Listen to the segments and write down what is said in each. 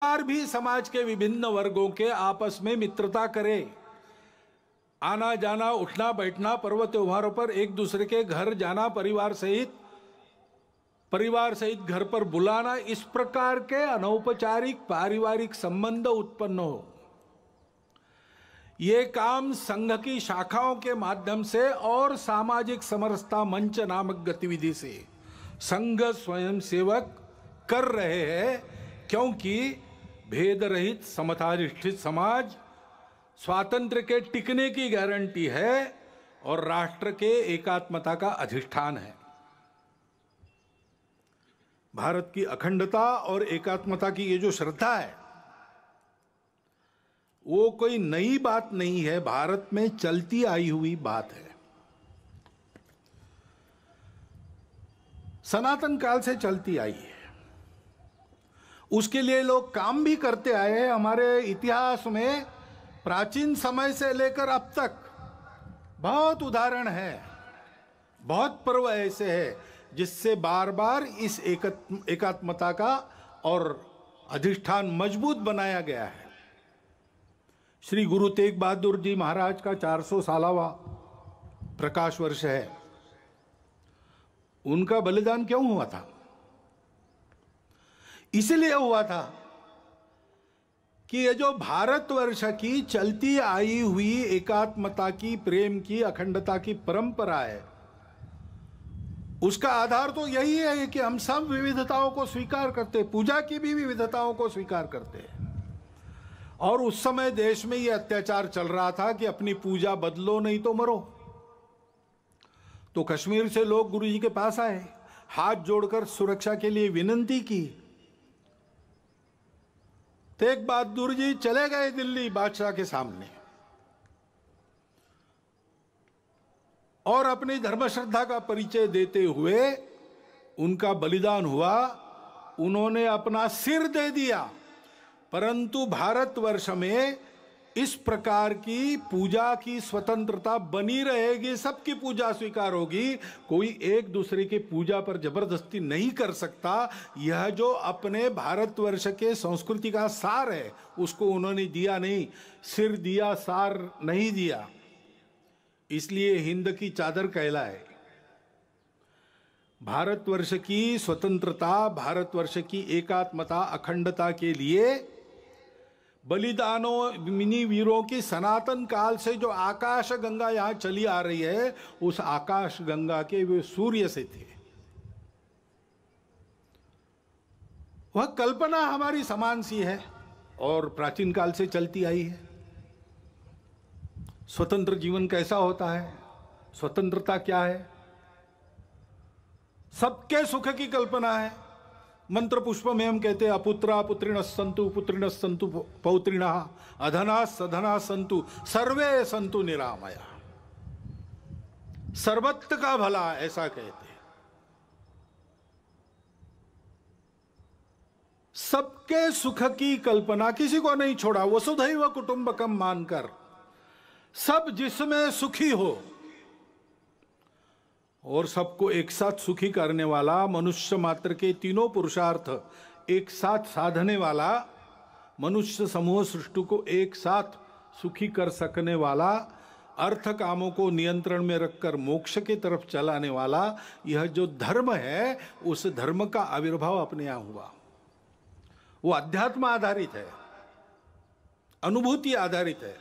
सरकार भी समाज के विभिन्न वर्गों के आपस में मित्रता करे, आना जाना उठना बैठना पर्व त्योहारों पर एक दूसरे के घर जाना, परिवार सहित घर पर बुलाना, इस प्रकार के अनौपचारिक पारिवारिक संबंध उत्पन्न हो। ये काम संघ की शाखाओं के माध्यम से और सामाजिक समरसता मंच नामक गतिविधि से संघ स्वयं सेवक कर रहे हैं, क्योंकि भेद रहित समताधिष्ठित समाज स्वातंत्र्य के टिकने की गारंटी है और राष्ट्र के एकात्मता का अधिष्ठान है। भारत की अखंडता और एकात्मता की ये जो श्रद्धा है वो कोई नई बात नहीं है, भारत में चलती आई हुई बात है, सनातन काल से चलती आई है। उसके लिए लोग काम भी करते आए हैं। हमारे इतिहास में प्राचीन समय से लेकर अब तक बहुत उदाहरण है, बहुत पर्व ऐसे हैं जिससे बार बार इस एकात्मता का और अधिष्ठान मजबूत बनाया गया है। श्री गुरु तेग बहादुर जी महाराज का 400 सालावा प्रकाश वर्ष है। उनका बलिदान क्यों हुआ था? इसलिए हुआ था कि ये जो भारतवर्ष की चलती आई हुई एकात्मता की, प्रेम की, अखंडता की परंपरा है, उसका आधार तो यही है कि हम सब विविधताओं को स्वीकार करते, पूजा की भी विविधताओं को स्वीकार करते हैं। और उस समय देश में यह अत्याचार चल रहा था कि अपनी पूजा बदलो नहीं तो मरो। तो कश्मीर से लोग गुरु जी के पास आए, हाथ जोड़कर सुरक्षा के लिए विनती की। तेग बहादुर जी चले गए दिल्ली बादशाह के सामने और अपनी धर्म श्रद्धा का परिचय देते हुए उनका बलिदान हुआ। उन्होंने अपना सिर दे दिया, परंतु भारतवर्ष में इस प्रकार की पूजा की स्वतंत्रता बनी रहेगी, सबकी पूजा स्वीकार होगी, कोई एक दूसरे की पूजा पर जबरदस्ती नहीं कर सकता। यह जो अपने भारतवर्ष के संस्कृति का सार है उसको उन्होंने दिया नहीं, सिर दिया, सार नहीं दिया। इसलिए हिंद की चादर कहलाए। भारतवर्ष की स्वतंत्रता, भारतवर्ष की एकात्मता, अखंडता के लिए बलिदानों, मिनी वीरों की सनातन काल से जो आकाश गंगा यहां चली आ रही है, उस आकाश गंगा के वे सूर्य से थे। वह कल्पना हमारी समान सी है और प्राचीन काल से चलती आई है। स्वतंत्र जीवन कैसा होता है, स्वतंत्रता क्या है, सबके सुख की कल्पना है। मंत्र पुष्प में हम कहते हैं अपुत्रा पुत्रिणः सन्तु पौत्रिणः अधना सधना सन्तु सर्वे सन्तु निरामया। सर्वत्र का भला, ऐसा कहते हैं। सबके सुख की कल्पना, किसी को नहीं छोड़ा, वसुधैव कुटुंबकम मानकर सब जिसमें सुखी हो और सबको एक साथ सुखी करने वाला, मनुष्य मात्र के तीनों पुरुषार्थ एक साथ साधने वाला, मनुष्य समूह सृष्टि को एक साथ सुखी कर सकने वाला, अर्थ कामों को नियंत्रण में रखकर मोक्ष की तरफ चलाने वाला, यह जो धर्म है उस धर्म का आविर्भाव अपने यहां हुआ। वो अध्यात्म आधारित है, अनुभूति आधारित है।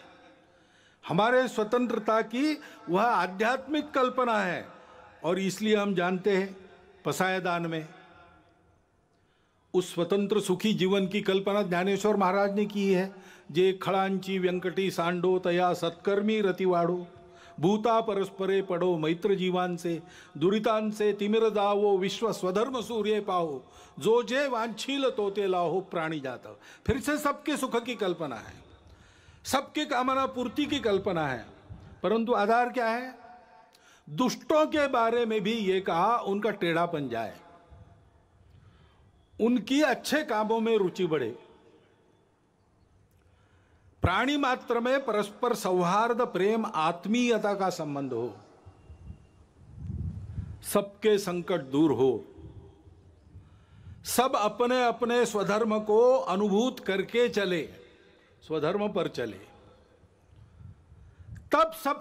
हमारे स्वतंत्रता की वह आध्यात्मिक कल्पना है और इसलिए हम जानते हैं पसायदान में उस स्वतंत्र सुखी जीवन की कल्पना ज्ञानेश्वर महाराज ने की है। जे खड़ांची व्यंकटी सांडो तया सत्कर्मी रतिवाड़ो, भूता परस्परे पड़ो मैत्र जीवान से, दुरितान से तिमिर दावो विश्व स्वधर्म सूर्य पाओ, जो जे वांछील तोते लाहो प्राणी जाता। फिर से सबके सुख की कल्पना है, सबके कामना पूर्ति की कल्पना है, परंतु आधार क्या है? दुष्टों के बारे में भी ये कहा उनका टेढ़ापन जाए, उनकी अच्छे कामों में रुचि बढ़े, प्राणी मात्र में परस्पर सौहार्द, प्रेम, आत्मीयता का संबंध हो, सबके संकट दूर हो, सब अपने अपने स्वधर्म को अनुभूत करके चले, स्वधर्म पर चले, तब सब